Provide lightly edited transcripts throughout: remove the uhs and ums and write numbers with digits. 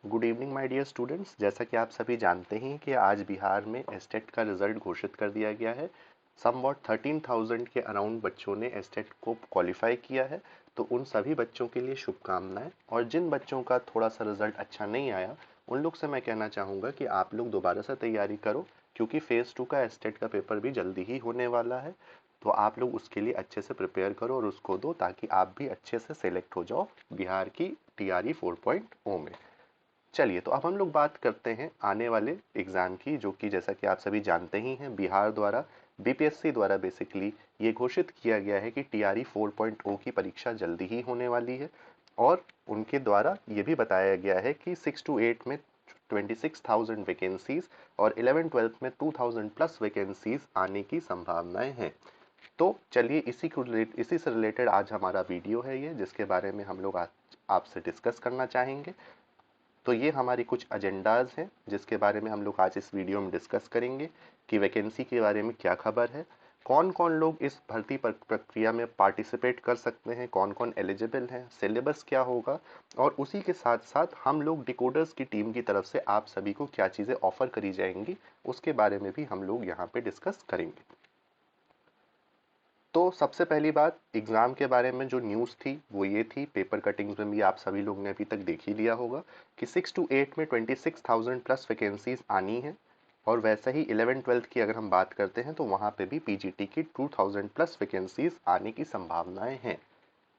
Good evening my dear students. जैसा कि आप सभी जानते हैं कि आज बिहार में एसटेट का रिजल्ट घोषित कर दिया गया है। समवॉट 13,000 के अराउंड बच्चों ने एसटेट को क्वालिफाई किया है। तो उन सभी बच्चों के लिए शुभकामनाएं। और जिन बच्चों का थोड़ा सा रिजल्ट अच्छा नहीं आया उन लोग से मैं कहना चाहूँगा कि आप लोग दोबारा से तैयारी करो, क्योंकि फेज़ 2 का एसटेट का पेपर भी जल्दी ही होने वाला है। तो आप लोग उसके लिए अच्छे से प्रिपेयर करो और उसको दो, ताकि आप भी अच्छे से सेलेक्ट हो जाओ बिहार की टीआरई 4.0 में। चलिए, तो अब हम लोग बात करते हैं आने वाले एग्ज़ाम की, जो कि जैसा कि आप सभी जानते ही हैं, बिहार द्वारा बीपीएससी द्वारा बेसिकली ये घोषित किया गया है कि टीआरई 4.0 की परीक्षा जल्दी ही होने वाली है। और उनके द्वारा ये भी बताया गया है कि 6 to 8 में 26,000 वैकेंसीज और 11-12 में 2,000 प्लस वैकेंसीज आने की संभावनाएं हैं। तो चलिए, इसी से रिलेटेड आज हमारा वीडियो है ये, जिसके बारे में हम लोग आज आपसे डिस्कस करना चाहेंगे। तो ये हमारी कुछ एजेंडाज हैं जिसके बारे में हम लोग आज इस वीडियो में डिस्कस करेंगे कि वैकेंसी के बारे में क्या खबर है, कौन कौन लोग इस भर्ती प्रक्रिया में पार्टिसिपेट कर सकते हैं, कौन कौन एलिजिबल हैं, सिलेबस क्या होगा, और उसी के साथ साथ हम लोग डिकोडर्स की टीम की तरफ से आप सभी को क्या चीज़ें ऑफर करी जाएंगी उसके बारे में भी हम लोग यहाँ पे डिस्कस करेंगे। तो सबसे पहली बात, एग्ज़ाम के बारे में जो न्यूज़ थी वो ये थी, पेपर कटिंग्स में भी आप सभी लोगों ने अभी तक देख ही लिया होगा कि 6 to 8 में 26,000 प्लस वैकेंसीज आनी है। और वैसे ही 11-12 की अगर हम बात करते हैं तो वहाँ पे भी पीजीटी की 2,000 प्लस वैकेंसीज आने की संभावनाएं हैं।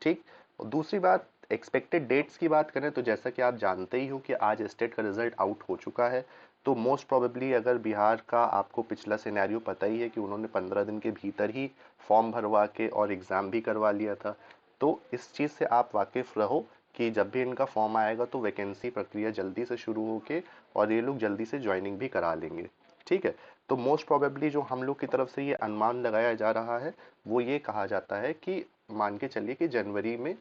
ठीक। और दूसरी बात, एक्सपेक्टेड डेट्स की बात करें तो जैसा कि आप जानते ही हो कि आज स्टेट का रिजल्ट आउट हो चुका है। तो मोस्ट प्रोबेबली, अगर बिहार का आपको पिछला सिनेरियो पता ही है कि उन्होंने 15 दिन के भीतर ही फॉर्म भरवा के और एग्ज़ाम भी करवा लिया था। तो इस चीज़ से आप वाकिफ़ रहो कि जब भी इनका फॉर्म आएगा तो वैकेंसी प्रक्रिया जल्दी से शुरू होके और ये लोग जल्दी से ज्वाइनिंग भी करा लेंगे। ठीक है। तो मोस्ट प्रोबेबली जो हम लोग की तरफ से ये अनुमान लगाया जा रहा है वो ये कहा जाता है कि मान के चलिए कि जनवरी में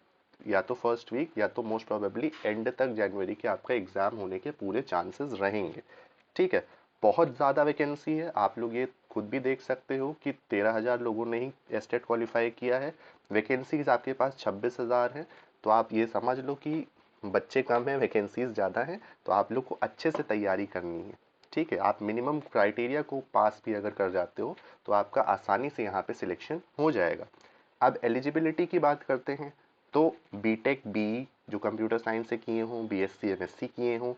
या तो फर्स्ट वीक या तो मोस्ट प्रोबेबली एंड तक जनवरी के आपका एग्ज़ाम होने के पूरे चांसेस रहेंगे। ठीक है। बहुत ज़्यादा वैकेंसी है, आप लोग ये खुद भी देख सकते हो कि 13,000 लोगों ने ही एस्टेट क्वालिफाई किया है। वैकेंसीज आपके पास 26,000 हैं। तो आप ये समझ लो कि बच्चे कम हैं, वैकेंसीज ज़्यादा हैं। तो आप लोग को अच्छे से तैयारी करनी है। ठीक है। आप मिनिमम क्राइटेरिया को पास भी अगर कर जाते हो तो आपका आसानी से यहाँ पे सिलेक्शन हो जाएगा। अब एलिजिबिलिटी की बात करते हैं तो बीटेक बी जो कंप्यूटर साइंस से किए हों, बीएससी एमएससी किए हों,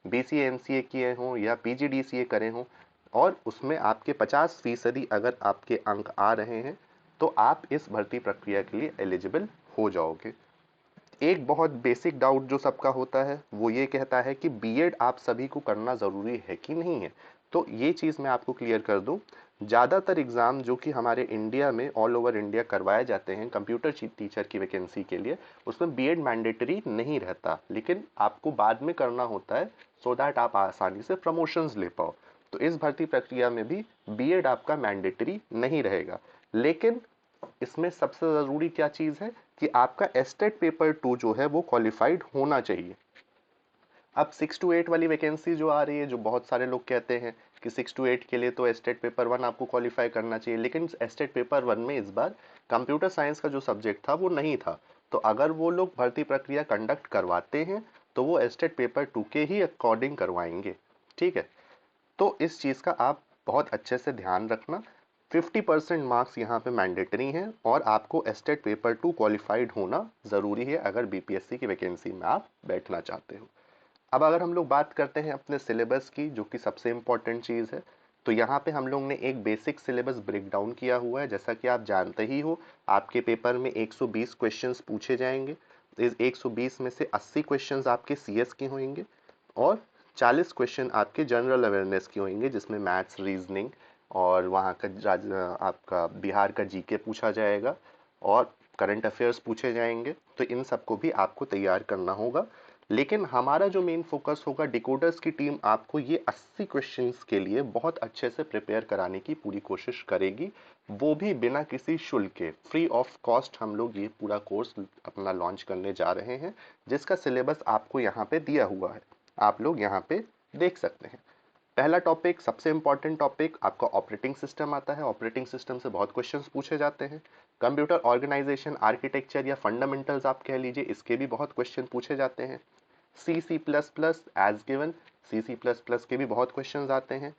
बीसीए एमसीए किए हों या पीजीडीसीए करे हों, और उसमें आपके 50% अगर आपके अंक आ रहे हैं तो आप इस भर्ती प्रक्रिया के लिए एलिजिबल हो जाओगे। एक बहुत बेसिक डाउट जो सबका होता है वो ये कहता है कि बीएड आप सभी को करना ज़रूरी है कि नहीं है। तो ये चीज़ मैं आपको क्लियर कर दूं, ज़्यादातर एग्ज़ाम जो कि हमारे इंडिया में ऑल ओवर इंडिया करवाए जाते हैं कंप्यूटर टीचर की वैकेंसी के लिए, उसमें बीएड मैंडेटरी नहीं रहता, लेकिन आपको बाद में करना होता है सो दैट आप आसानी से प्रमोशंस ले पाओ। तो इस भर्ती प्रक्रिया में भी बीएड आपका मैंडेटरी नहीं रहेगा। लेकिन इसमें सबसे ज़रूरी क्या चीज़ है कि आपका एस्टेट पेपर 2 जो है वो क्वालिफाइड होना चाहिए। अब 6 to 8 वाली वैकेंसी जो आ रही है, जो बहुत सारे लोग कहते हैं कि 6 to 8 के लिए तो एस्टेट पेपर 1 आपको क्वालिफाई करना चाहिए, लेकिन एस्टेट पेपर 1 में इस बार कंप्यूटर साइंस का जो सब्जेक्ट था वो नहीं था। तो अगर वो लोग भर्ती प्रक्रिया कंडक्ट करवाते हैं तो वो एस्टेट पेपर 2 के ही अकॉर्डिंग करवाएंगे। ठीक है। तो इस चीज़ का आप बहुत अच्छे से ध्यान रखना। 50% मार्क्स यहाँ पे मैंडेटरी हैं और आपको एस्टेट पेपर 2 क्वालिफाइड होना ज़रूरी है अगर बीपीएससी की वैकेंसी में आप बैठना चाहते हो। अब अगर हम लोग बात करते हैं अपने सिलेबस की, जो कि सबसे इम्पोर्टेंट चीज़ है, तो यहाँ पे हम लोग ने एक बेसिक सिलेबस ब्रेक डाउन किया हुआ है। जैसा कि आप जानते ही हो, आपके पेपर में 120 क्वेश्चंस पूछे जाएंगे। इस 120 में से 80 क्वेश्चंस आपके सीएस के होंगे और 40 क्वेश्चन आपके जनरल अवेयरनेस के होंगे, जिसमें मैथ्स, रीजनिंग और वहाँ का आपका बिहार का जीके पूछा जाएगा और करंट अफेयर्स पूछे जाएंगे। तो इन सबको भी आपको तैयार करना होगा। लेकिन हमारा जो मेन फोकस होगा, डिकोडर्स की टीम आपको ये 80 क्वेश्चंस के लिए बहुत अच्छे से प्रिपेयर कराने की पूरी कोशिश करेगी, वो भी बिना किसी शुल्क के, फ्री ऑफ कॉस्ट हम लोग ये पूरा कोर्स अपना लॉन्च करने जा रहे हैं, जिसका सिलेबस आपको यहाँ पे दिया हुआ है, आप लोग यहाँ पे देख सकते हैं। पहला टॉपिक, सबसे इंपॉर्टेंट टॉपिक, आपका ऑपरेटिंग सिस्टम आता है। ऑपरेटिंग सिस्टम से बहुत क्वेश्चंस पूछे जाते हैं। कंप्यूटर ऑर्गेनाइजेशन, आर्किटेक्चर या फंडामेंटल्स आप कह लीजिए, इसके भी बहुत क्वेश्चन पूछे जाते हैं। C C plus plus as given, C C plus plus के भी बहुत क्वेश्चन आते हैं।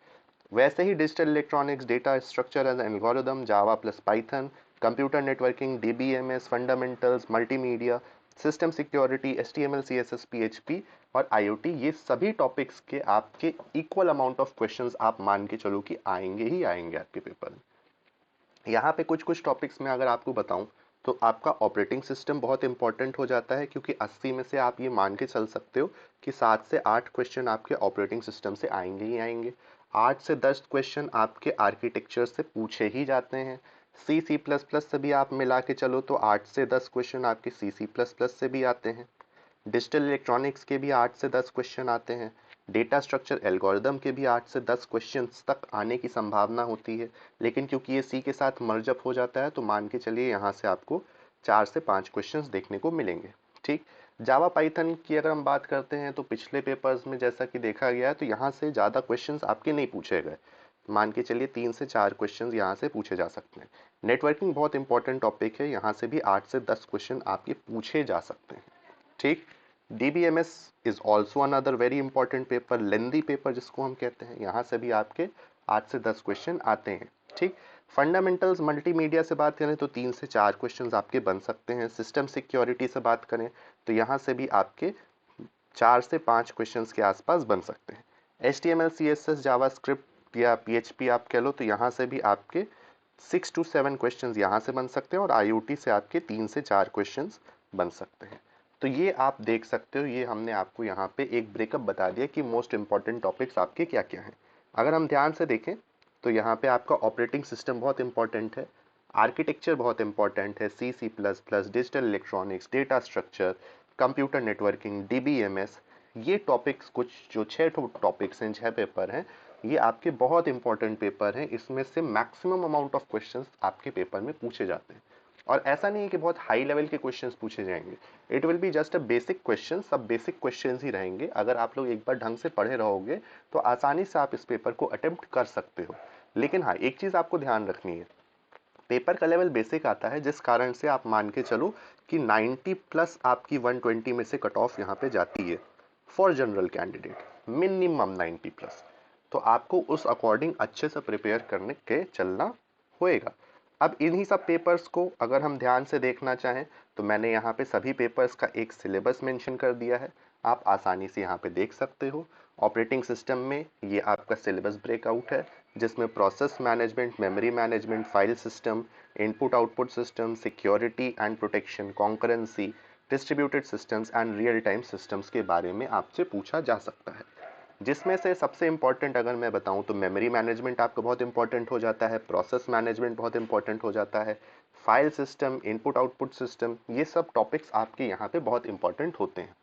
वैसे ही digital electronics, data structure and algorithm, Java plus Python, computer networking, DBMS, fundamentals, multimedia, system security, HTML, CSS, PHP और आईओटी, ये सभी टॉपिक्स के आपके इक्वल अमाउंट ऑफ क्वेश्चंस आप मान के चलो कि आएंगे ही आएंगे आपके पेपर में। यहाँ पे कुछ कुछ टॉपिक्स में अगर आपको बताऊं तो आपका ऑपरेटिंग सिस्टम बहुत इंपॉर्टेंट हो जाता है, क्योंकि 80 में से आप ये मान के चल सकते हो कि 7 से 8 क्वेश्चन आपके ऑपरेटिंग सिस्टम से आएंगे ही आएंगे। 8 से 10 क्वेश्चन आपके आर्किटेक्चर से पूछे ही जाते हैं। सी सी प्लस प्लस से भी आप मिला के चलो तो 8 से 10 क्वेश्चन आपके सी सी प्लस प्लस से भी आते हैं। डिजिटल इलेक्ट्रॉनिक्स के भी 8 से 10 क्वेश्चन आते हैं। डेटा स्ट्रक्चर एल्गोरिदम के भी 8 से 10 क्वेश्चंस तक आने की संभावना होती है, लेकिन क्योंकि ये सी के साथ मर्ज अप हो जाता है तो मान के चलिए यहाँ से आपको 4 से 5 क्वेश्चंस देखने को मिलेंगे। ठीक, जावा पाइथन की अगर हम बात करते हैं तो पिछले पेपर्स में जैसा कि देखा गया है तो यहाँ से ज़्यादा क्वेश्चंस आपके नहीं पूछे गए, मान के चलिए 3 से 4 क्वेश्चंस यहाँ से पूछे जा सकते हैं। नेटवर्किंग बहुत इंपॉर्टेंट टॉपिक है, यहाँ से भी 8 से 10 क्वेश्चन आपके पूछे जा सकते हैं। ठीक, DBMS is also another very important paper, lengthy paper जिसको हम कहते हैं, यहाँ से भी आपके 8 से 10 क्वेश्चन आते हैं। ठीक, फंडामेंटल्स मल्टीमीडिया से बात करें तो 3 से 4 क्वेश्चन आपके बन सकते हैं। सिस्टम सिक्योरिटी से बात करें तो यहाँ से भी आपके 4 से 5 क्वेश्चन के आसपास बन सकते हैं। HTML, CSS, जावास्क्रिप्ट या PHP आप कह लो तो यहाँ से भी आपके 6 to 7 क्वेश्चंस यहाँ से बन सकते हैं और IoT से आपके 3 से 4 क्वेश्चंस बन सकते हैं। तो ये आप देख सकते हो, ये हमने आपको यहाँ पे एक ब्रेकअप बता दिया कि मोस्ट इंपॉर्टेंट टॉपिक्स आपके क्या क्या हैं। अगर हम ध्यान से देखें तो यहाँ पे आपका ऑपरेटिंग सिस्टम बहुत इंपॉर्टेंट है, आर्किटेक्चर बहुत इंपॉर्टेंट है, C C plus plus, digital electronics, data structure, computer networking, DBMS, ये टॉपिक्स कुछ जो 6 टॉपिक्स हैं, 6 पेपर हैं, ये आपके बहुत इंपॉर्टेंट पेपर हैं। इसमें से मैक्सिमम अमाउंट ऑफ क्वेश्चंस आपके पेपर में पूछे जाते हैं और ऐसा नहीं है कि बहुत हाई लेवल के क्वेश्चंस पूछे जाएंगे। It will be just a basic question, सब बेसिक क्वेश्चंस ही रहेंगे। अगर आप लोग एक बार ढंग से पढ़े रहोगे तो आसानी से आप इस पेपर को अटेम्प्ट कर सकते हो। लेकिन हाँ, एक चीज़ आपको ध्यान रखनी है, पेपर का लेवल बेसिक आता है, जिस कारण से आप मान के चलो कि 90 प्लस आपकी 120 में से कट ऑफ यहाँ पे जाती है for general candidate, minimum 90 plus. तो आपको उस अकॉर्डिंग अच्छे से प्रिपेयर करने के चलना होएगा। अब इन्हीं सब पेपर्स को अगर हम ध्यान से देखना चाहें तो मैंने यहाँ पे सभी पेपर्स का एक सिलेबस मेंशन कर दिया है, आप आसानी से यहाँ पे देख सकते हो। ऑपरेटिंग सिस्टम में ये आपका सिलेबस ब्रेकआउट है, जिसमें process management, memory management, file system, input output system, security and protection, concurrency, distributed systems and real time systems के बारे में आपसे पूछा जा सकता है। जिसमें से सबसे इंपॉर्टेंट अगर मैं बताऊं तो मेमोरी मैनेजमेंट आपका बहुत इंपॉर्टेंट हो जाता है, प्रोसेस मैनेजमेंट बहुत इंपॉर्टेंट हो जाता है, file system, input output system, ये सब टॉपिक्स आपके यहाँ पे बहुत इंपॉर्टेंट होते हैं।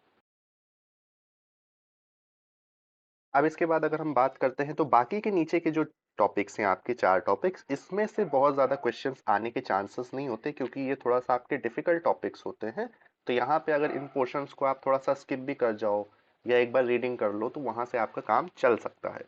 अब इसके बाद अगर हम बात करते हैं तो बाकी के नीचे के जो टॉपिक्स हैं आपके 4 टॉपिक्स, इसमें से बहुत ज़्यादा क्वेश्चंस आने के चांसेस नहीं होते, क्योंकि ये थोड़ा सा आपके डिफिकल्ट टॉपिक्स होते हैं। तो यहाँ पे अगर इन पोर्शंस को आप थोड़ा सा स्किप भी कर जाओ या एक बार रीडिंग कर लो तो वहाँ से आपका काम चल सकता है।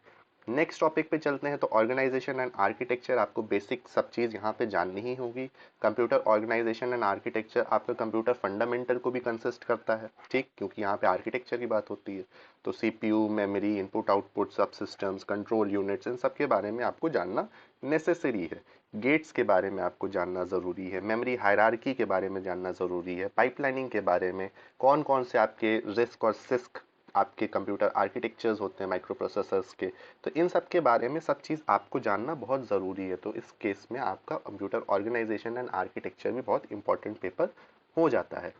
नेक्स्ट टॉपिक पे चलते हैं तो ऑर्गेनाइजेशन एंड आर्किटेक्चर, आपको बेसिक सब चीज़ यहाँ पे जाननी ही होगी। कंप्यूटर ऑर्गेनाइजेशन एंड आर्किटेक्चर आपका कंप्यूटर फंडामेंटल को भी कंसिस्ट करता है, ठीक, क्योंकि यहाँ पे आर्किटेक्चर की बात होती है। तो CPU, मेमोरी, इनपुट आउटपुट, सब सिस्टम्स, कंट्रोल यूनिट्स, इन सब के बारे में आपको जानना नेसेसरी है। गेट्स के बारे में आपको जानना ज़रूरी है, मेमोरी हायरार्की के बारे में जानना ज़रूरी है, पाइपलाइनिंग के बारे में, कौन कौन से आपके रिस्क और सिस्क आपके कंप्यूटर आर्किटेक्चर्स होते हैं माइक्रो प्रोसेसर्स के, तो इन सब के बारे में सब चीज़ आपको जानना बहुत ज़रूरी है। तो इस केस में आपका कंप्यूटर ऑर्गेनाइजेशन एंड आर्किटेक्चर भी बहुत इंपॉर्टेंट पेपर हो जाता है।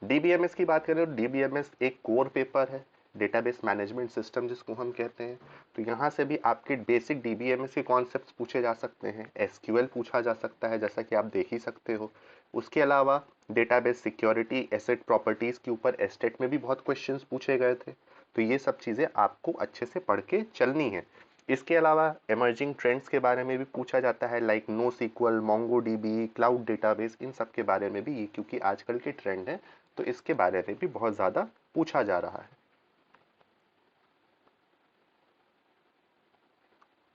DBMS की बात करें तो DBMS एक कोर पेपर है, डेटाबेस मैनेजमेंट सिस्टम जिसको हम कहते हैं। तो यहाँ से भी आपके बेसिक DBMS के कॉन्सेप्ट्स पूछे जा सकते हैं, SQL पूछा जा सकता है जैसा कि आप देख ही सकते हो। उसके अलावा डेटाबेस सिक्योरिटी, एसेट प्रॉपर्टीज के ऊपर एस्टेट में भी बहुत क्वेश्चंस पूछे गए थे। तो ये सब चीज़ें आपको अच्छे से पढ़ के चलनी है। इसके अलावा इमर्जिंग ट्रेंड्स के बारे में भी पूछा जाता है, like no SQL, MongoDB, cloud database, इन सब के बारे में भी, ये क्योंकि आजकल के ट्रेंड है तो इसके बारे में भी बहुत ज़्यादा पूछा जा रहा है।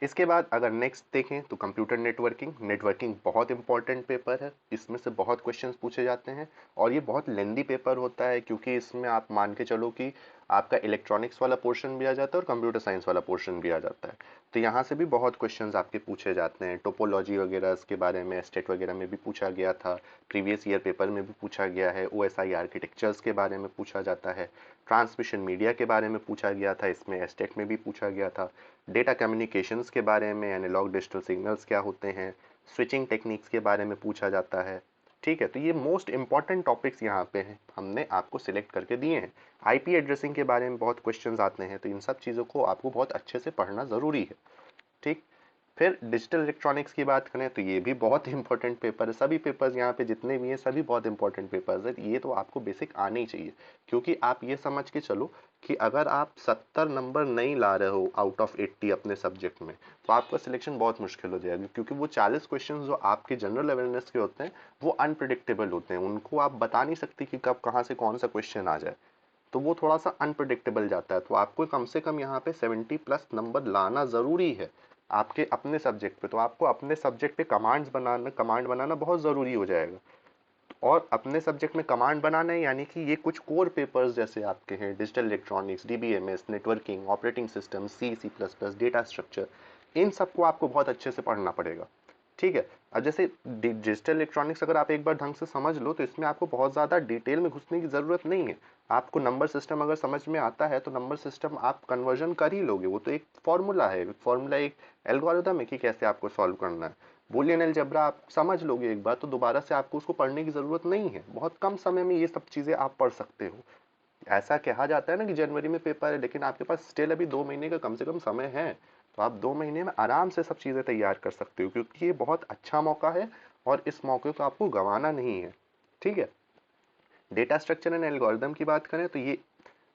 इसके बाद अगर नेक्स्ट देखें तो कंप्यूटर नेटवर्किंग। नेटवर्किंग बहुत इंपॉर्टेंट पेपर है, इसमें से बहुत क्वेश्चंस पूछे जाते हैं और ये बहुत लेंदी पेपर होता है, क्योंकि इसमें आप मान के चलो कि आपका इलेक्ट्रॉनिक्स वाला पोर्शन भी आ जाता है और कंप्यूटर साइंस वाला पोर्शन भी आ जाता है। तो यहाँ से भी बहुत क्वेश्चंस आपके पूछे जाते हैं। टोपोलॉजी वगैरह इसके बारे में स्टेट वगैरह में भी पूछा गया था, प्रीवियस ईयर पेपर में भी पूछा गया है। OSI आर्किटेक्चर्स के बारे में पूछा जाता है, ट्रांसमिशन मीडिया के बारे में पूछा गया था, इसमें स्टेट में भी पूछा गया था। डेटा कम्युनिकेशंस के बारे में, एनालॉग डिजिटल सिग्नल्स क्या होते हैं, स्विचिंग टेक्निक्स के बारे में पूछा जाता है। ठीक है, तो ये मोस्ट इंपॉर्टेंट टॉपिक्स यहाँ पे हैं, हमने आपको सिलेक्ट करके दिए हैं। IP एड्रेसिंग के बारे में बहुत क्वेश्चंस आते हैं, तो इन सब चीज़ों को आपको बहुत अच्छे से पढ़ना ज़रूरी है। ठीक। फिर डिजिटल इलेक्ट्रॉनिक्स की बात करें तो ये भी बहुत इंपॉर्टेंट पेपर है। सभी पेपर्स यहाँ पे जितने भी हैं सभी बहुत इंपॉर्टेंट पेपर्स है, ये तो आपको बेसिक आने ही चाहिए। क्योंकि आप ये समझ के चलो कि अगर आप 70 नंबर नहीं ला रहे हो आउट ऑफ 80 अपने सब्जेक्ट में, तो आपका सिलेक्शन बहुत मुश्किल हो जाएगा। क्योंकि वो 40 क्वेश्चन जो आपके जनरल अवेयरनेस के होते हैं वो अनप्रिडिक्टेबल होते हैं, उनको आप बता नहीं सकते कि कब कहाँ से कौन सा क्वेश्चन आ जाए, तो वो थोड़ा सा अनप्रिडिक्टेबल जाता है। तो आपको कम से कम यहाँ पे 70+ नंबर लाना ज़रूरी है आपके अपने सब्जेक्ट पे। तो आपको अपने सब्जेक्ट पे कमांड बनाना बहुत ज़रूरी हो जाएगा। और अपने सब्जेक्ट में कमांड बनाना है, यानी कि ये कुछ कोर पेपर्स जैसे आपके हैं digital electronics, DBMS, networking, operating system, C++, data structure, इन सबको आपको बहुत अच्छे से पढ़ना पड़ेगा। ठीक है। अब जैसे डिजिटल इलेक्ट्रॉनिक्स अगर आप एक बार ढंग से समझ लो तो इसमें आपको बहुत ज़्यादा डिटेल में घुसने की ज़रूरत नहीं है। आपको नंबर सिस्टम अगर समझ में आता है तो नंबर सिस्टम आप कन्वर्जन कर ही लोगे, वो तो एक फॉर्मूला है, फॉर्मूला एक एल्गोरिथम है कि कैसे आपको सॉल्व करना है। बूलियन अलजेब्रा आप समझ लोगे एक बार तो दोबारा से आपको उसको पढ़ने की ज़रूरत नहीं है, बहुत कम समय में ये सब चीज़ें आप पढ़ सकते हो। ऐसा कहा जाता है ना कि जनवरी में पेपर है, लेकिन आपके पास स्टिल अभी 2 महीने का कम से कम समय है, तो आप 2 महीने में आराम से सब चीज़ें तैयार कर सकते हो, क्योंकि ये बहुत अच्छा मौका है और इस मौके को आपको गंवाना नहीं है। ठीक है। डेटा स्ट्रक्चर एंड एल्गोरिथम की बात करें तो ये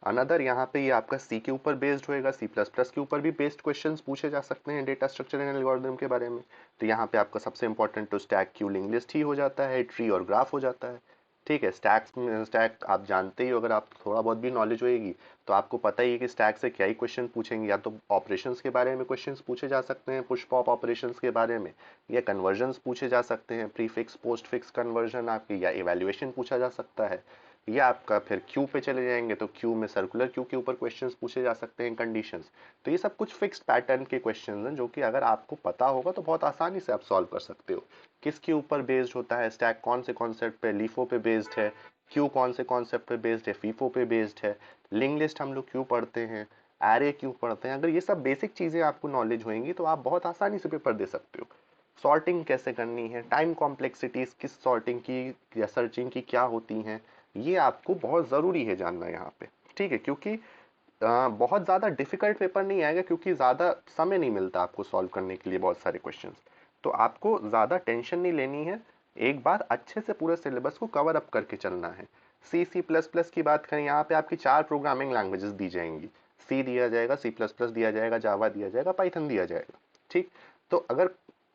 अनदर, यहाँ पे ये आपका सी के ऊपर बेस्ड होएगा, C++ के ऊपर भी बेस्ड क्वेश्चंस पूछे जा सकते हैं डेटा स्ट्रक्चर एंड एल्गोरिथम के बारे में। तो यहाँ पे आपका सबसे इंपॉर्टेंट तो स्टैक क्यू लिंक लिस्ट ही हो जाता है, ट्री और ग्राफ हो जाता है। ठीक है। स्टैक आप जानते ही हो, अगर आप थोड़ा बहुत भी नॉलेज होएगी तो आपको पता ही है कि स्टैक से क्या ही क्वेश्चन पूछेंगे, या तो ऑपरेशंस के बारे में क्वेश्चंस पूछे जा सकते हैं, पुश पॉप ऑपरेशंस के बारे में, या कन्वर्जन्स पूछे जा सकते हैं, pre fix post fix conversion आपकी, या इवैल्यूएशन पूछा जा सकता है। ये आपका फिर क्यू पे चले जाएंगे तो क्यू में सर्कुलर क्यू के ऊपर क्वेश्चंस पूछे जा सकते हैं, कंडीशंस। तो ये सब कुछ फिक्स्ड पैटर्न के क्वेश्चंस हैं जो कि अगर आपको पता होगा तो बहुत आसानी से आप सॉल्व कर सकते हो। किसके ऊपर बेस्ड होता है स्टैक, कौन से कॉन्सेप्ट पे, लीफो पे बेस्ड है, क्यू कौन से कॉन्सेप्ट पे बेस्ड है, फीफो पे बेस्ड है, लिंक लिस्ट हम लोग क्यों पढ़ते हैं, एरे क्यों पढ़ते हैं। अगर ये सब बेसिक चीजें आपको नॉलेज होंगी तो आप बहुत आसानी से पेपर दे सकते हो। सॉर्टिंग कैसे करनी है, टाइम कॉम्प्लेक्सिटीज किस सॉर्टिंग की या सर्चिंग की क्या होती हैं, ये आपको बहुत ज़रूरी है जानना यहाँ पे। ठीक है। क्योंकि बहुत ज़्यादा डिफिकल्ट पेपर नहीं आएगा, क्योंकि ज़्यादा समय नहीं मिलता आपको सॉल्व करने के लिए बहुत सारे क्वेश्चंस। तो आपको ज़्यादा टेंशन नहीं लेनी है, एक बार अच्छे से पूरे सिलेबस को कवर अप करके चलना है। C++ की बात करें, यहाँ पे आपकी 4 प्रोग्रामिंग लैंग्वेजेस दी जाएंगी। C दिया जाएगा, C++ दिया जाएगा, जावा दिया जाएगा, पाइथन दिया जाएगा। ठीक। तो अगर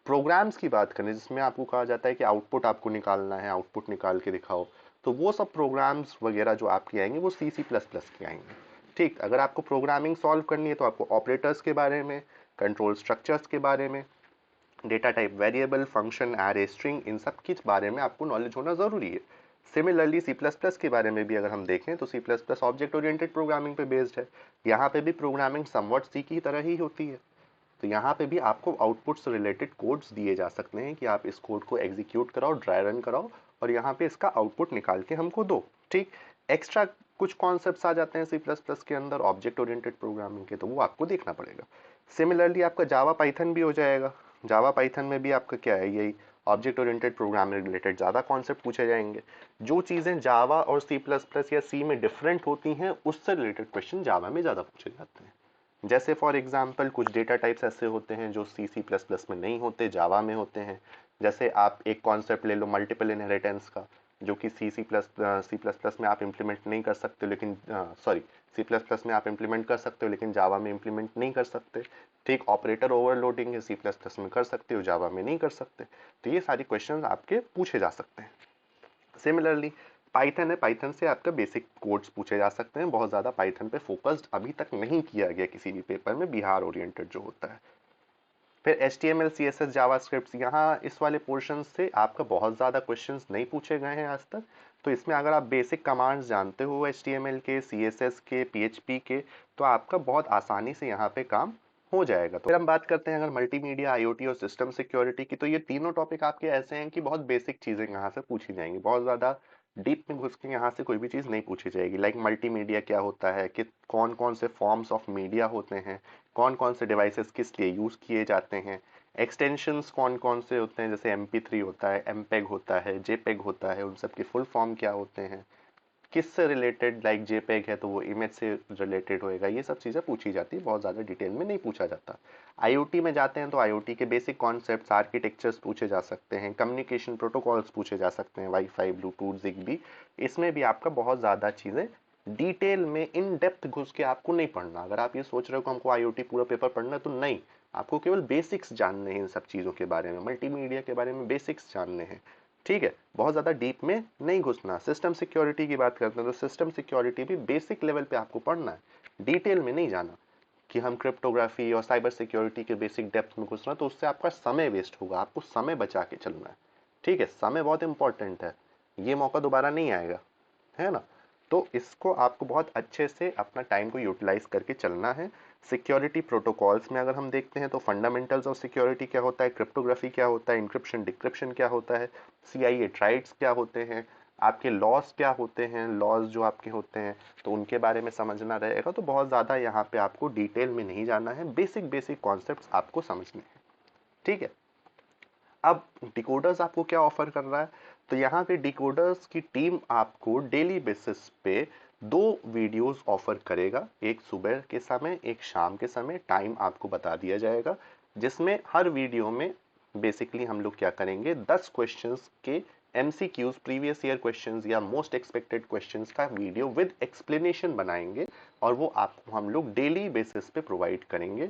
प्रोग्राम्स की बात करें जिसमें आपको कहा जाता है कि आउटपुट आपको निकालना है, आउटपुट निकाल के दिखाओ, तो वो सब प्रोग्राम्स वगैरह जो आपके आएंगे वो C++ के आएंगे। ठीक। अगर आपको प्रोग्रामिंग सॉल्व करनी है तो आपको ऑपरेटर्स के बारे में, कंट्रोल स्ट्रक्चर्स के बारे में, data type variable, function, array, string, इन सब के बारे में आपको नॉलेज होना ज़रूरी है। सिमिलरली C++ के बारे में भी अगर हम देखें तो C++ ऑब्जेक्ट ओरिएंटेड प्रोग्रामिंग पे बेस्ड है। यहाँ पे भी प्रोग्रामिंग समवट C की तरह ही होती है। तो यहाँ पे भी आपको आउटपुट से रिलेटेड कोड्स दिए जा सकते हैं कि आप इस कोड को एग्जीक्यूट कराओ, ड्राई रन कराओ और यहाँ पे इसका आउटपुट निकाल के हमको दो। ठीक। एक्स्ट्रा कुछ कॉन्सेप्ट्स आ जाते हैं C++ के अंदर ऑब्जेक्ट ओरिएंटेड प्रोग्रामिंग के, तो वो आपको देखना पड़ेगा। सिमिलरली आपका जावा पाइथन भी हो जाएगा। जावा पाइथन में भी आपका क्या है, यही ऑब्जेक्ट ओरिएंटेड प्रोग्रामिंग रिलेटेड ज़्यादा कॉन्सेप्ट पूछे जाएंगे। जो चीज़ें जावा और C++ या सी में डिफरेंट होती हैं उससे रिलेटेड क्वेश्चन जावा में ज़्यादा पूछे जाते हैं। जैसे फॉर एग्जांपल कुछ डेटा टाइप्स ऐसे होते हैं जो C++ में नहीं होते, जावा में होते हैं। जैसे आप एक कॉन्सेप्ट ले लो मल्टीपल इनहेरिटेंस का, जो कि C++ में आप इम्प्लीमेंट नहीं कर सकते, लेकिन सॉरी C++ में आप इम्प्लीमेंट कर सकते हो लेकिन जावा में इम्प्लीमेंट नहीं कर सकते। ठीक। ऑपरेटर ओवरलोडिंग है, C++ में कर सकते हो, जावा में नहीं कर सकते। तो ये सारी क्वेश्चन आपके पूछे जा सकते हैं। सिमिलरली पाइथन है, पाइथन से आपका बेसिक कोड्स पूछे जा सकते हैं। बहुत ज़्यादा पाइथन पे फोकस्ड अभी तक नहीं किया गया किसी भी पेपर में, बिहार ओरिएंटेड जो होता है। फिर HTML CSS जावास्क्रिप्ट, यहाँ इस वाले पोर्शन से आपका बहुत ज़्यादा क्वेश्चंस नहीं पूछे गए हैं आज तक। तो इसमें अगर आप बेसिक कमांड्स जानते हो HTML के, CSS के, PHP के, तो आपका बहुत आसानी से यहाँ पे काम हो जाएगा। तो फिर हम बात करते हैं अगर मल्टीमीडिया, IoT और सिस्टम सिक्योरिटी की, तो ये तीनों टॉपिक आपके ऐसे हैं कि बहुत बेसिक चीज़ें यहाँ से पूछी जाएंगी, बहुत ज़्यादा डीप में घुस के यहाँ से कोई भी चीज़ नहीं पूछी जाएगी। लाइक मल्टीमीडिया क्या होता है, कि कौन कौन से फॉर्म्स ऑफ मीडिया होते हैं, कौन कौन से डिवाइसेस किस लिए यूज़ किए जाते हैं, एक्सटेंशंस कौन कौन से होते हैं, जैसे MP3 होता है, MPEG होता है, JPEG होता है, उन सब के फुल फॉर्म क्या होते हैं, किससे रिलेटेड, लाइक JPEG है तो वो इमेज से रिलेटेड होएगा, ये सब चीज़ें पूछी जाती है, बहुत ज़्यादा डिटेल में नहीं पूछा जाता। IoT में जाते हैं तो IoT के बेसिक कॉन्सेप्ट्स, आर्किटेक्चर्स पूछे जा सकते हैं, कम्युनिकेशन प्रोटोकॉल्स पूछे जा सकते हैं, वाईफाई, ब्लूटूथ, ZigBee, इसमें भी आपका बहुत ज़्यादा चीज़ें डिटेल में इन डेप्थ घुस के आपको नहीं पढ़ना। अगर आप ये सोच रहे हो कि हमको IoT पूरा पेपर पढ़ना है, तो नहीं, आपको केवल बेसिक्स जानने हैं इन सब चीज़ों के बारे में, मल्टीमीडिया के बारे में बेसिक्स जानने हैं, ठीक है, बहुत ज़्यादा डीप में नहीं घुसना। सिस्टम सिक्योरिटी की बात करते हैं तो सिस्टम सिक्योरिटी भी बेसिक लेवल पे आपको पढ़ना है, डिटेल में नहीं जाना कि हम क्रिप्टोग्राफी और साइबर सिक्योरिटी के बेसिक डेप्थ में घुसना, तो उससे आपका समय वेस्ट होगा, आपको समय बचा के चलना है, ठीक है, समय बहुत इंपॉर्टेंट है, ये मौका दोबारा नहीं आएगा, है ना। तो इसको आपको बहुत अच्छे से अपना टाइम को यूटिलाइज करके चलना है। सिक्योरिटी प्रोटोकॉल्स में अगर हम देखते हैं तो फंडामेंटल्स ऑफ सिक्योरिटी क्या होता है, क्रिप्टोग्राफी क्या होता है, इंक्रिप्शन डिक्रिप्शन क्या होता है, CIA ट्राइड्स क्या होते हैं, आपके लॉस क्या होते हैं, लॉस जो आपके होते हैं तो उनके बारे में समझना रहेगा। तो बहुत ज़्यादा यहाँ पे आपको डिटेल में नहीं जाना है, बेसिक बेसिक कॉन्सेप्ट्स आपको समझने हैं, ठीक है। अब डिकोडर्स आपको क्या ऑफर कर रहा है, तो यहाँ पे डिकोडर्स की टीम आपको डेली बेसिस पे 2 वीडियोस ऑफर करेगा, एक सुबह के समय, एक शाम के समय, टाइम आपको बता दिया जाएगा, जिसमें हर वीडियो में बेसिकली हम लोग क्या करेंगे, 10 क्वेश्चंस के MCQs, प्रीवियस ईयर क्वेश्चंस या मोस्ट एक्सपेक्टेड क्वेश्चंस का वीडियो विद एक्सप्लेनेशन बनाएंगे, और वो आपको हम लोग डेली बेसिस पे प्रोवाइड करेंगे।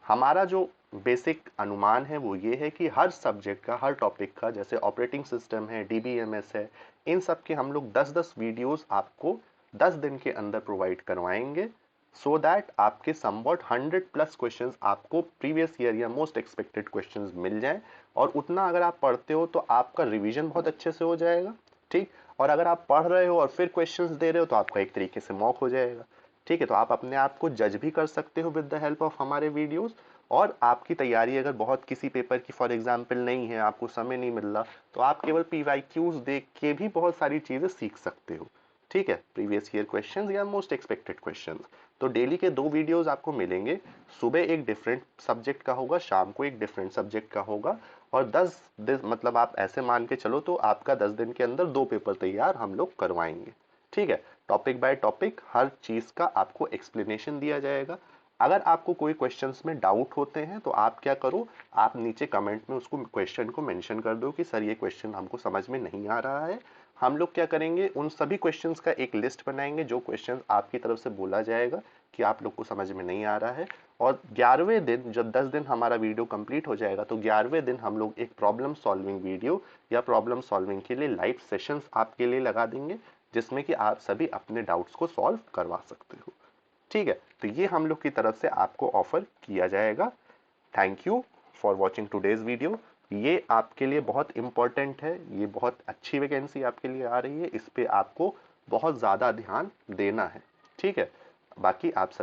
हमारा जो बेसिक अनुमान है वो ये है कि हर सब्जेक्ट का, हर टॉपिक का, जैसे ऑपरेटिंग सिस्टम है, DBMS है, इन सब के हम लोग 10-10 वीडियोस आपको 10 दिन के अंदर प्रोवाइड करवाएंगे, सो दैट आपके समवॉट 100+ क्वेश्चंस आपको प्रीवियस ईयर या मोस्ट एक्सपेक्टेड क्वेश्चंस मिल जाएं। और उतना अगर आप पढ़ते हो तो आपका रिवीजन बहुत अच्छे से हो जाएगा, ठीक। और अगर आप पढ़ रहे हो और फिर क्वेश्चंस दे रहे हो तो आपका एक तरीके से मॉक हो जाएगा, ठीक है। तो आप अपने आप को जज भी कर सकते हो विद द हेल्प ऑफ हमारे वीडियोस। और आपकी तैयारी अगर बहुत किसी पेपर की फॉर एग्जांपल नहीं है, आपको समय नहीं मिल रहा, तो आप केवल PYQs देख के भी बहुत सारी चीजें सीख सकते हो, ठीक है, प्रीवियस ईयर क्वेश्चंस या मोस्ट एक्सपेक्टेड क्वेश्चंस। तो डेली के 2 वीडियोस आपको मिलेंगे, सुबह एक डिफरेंट सब्जेक्ट का होगा, शाम को एक डिफरेंट सब्जेक्ट का होगा, और 10 दिन, मतलब आप ऐसे मान के चलो तो आपका 10 दिन के अंदर 2 पेपर तैयार हम लोग करवाएंगे, ठीक है। टॉपिक बाय टॉपिक हर चीज का आपको एक्सप्लेनेशन दिया जाएगा। अगर आपको कोई क्वेश्चंस में डाउट होते हैं तो आप क्या करो, आप नीचे कमेंट में उसको क्वेश्चन को मेंशन कर दो कि सर ये क्वेश्चन हमको समझ में नहीं आ रहा है। हम लोग क्या करेंगे, उन सभी क्वेश्चंस का एक लिस्ट बनाएंगे, जो क्वेश्चंस आपकी तरफ से बोला जाएगा कि आप लोग को समझ में नहीं आ रहा है, और 11वें दिन, जब 10 दिन हमारा वीडियो कंप्लीट हो जाएगा, तो 11वें दिन हम लोग एक प्रॉब्लम सॉल्विंग वीडियो या प्रॉब्लम सॉल्विंग के लिए लाइव सेशंस आपके लिए लगा देंगे, जिसमें कि आप सभी अपने डाउट्स को सॉल्व करवा सकते हो, ठीक है। तो ये हम लोग की तरफ से आपको ऑफर किया जाएगा। Thank you for watching today's video. ये आपके लिए बहुत इंपॉर्टेंट है, ये बहुत अच्छी वैकेंसी आपके लिए आ रही है, इस पे आपको बहुत ज़्यादा ध्यान देना है, ठीक है। बाकी आप सभी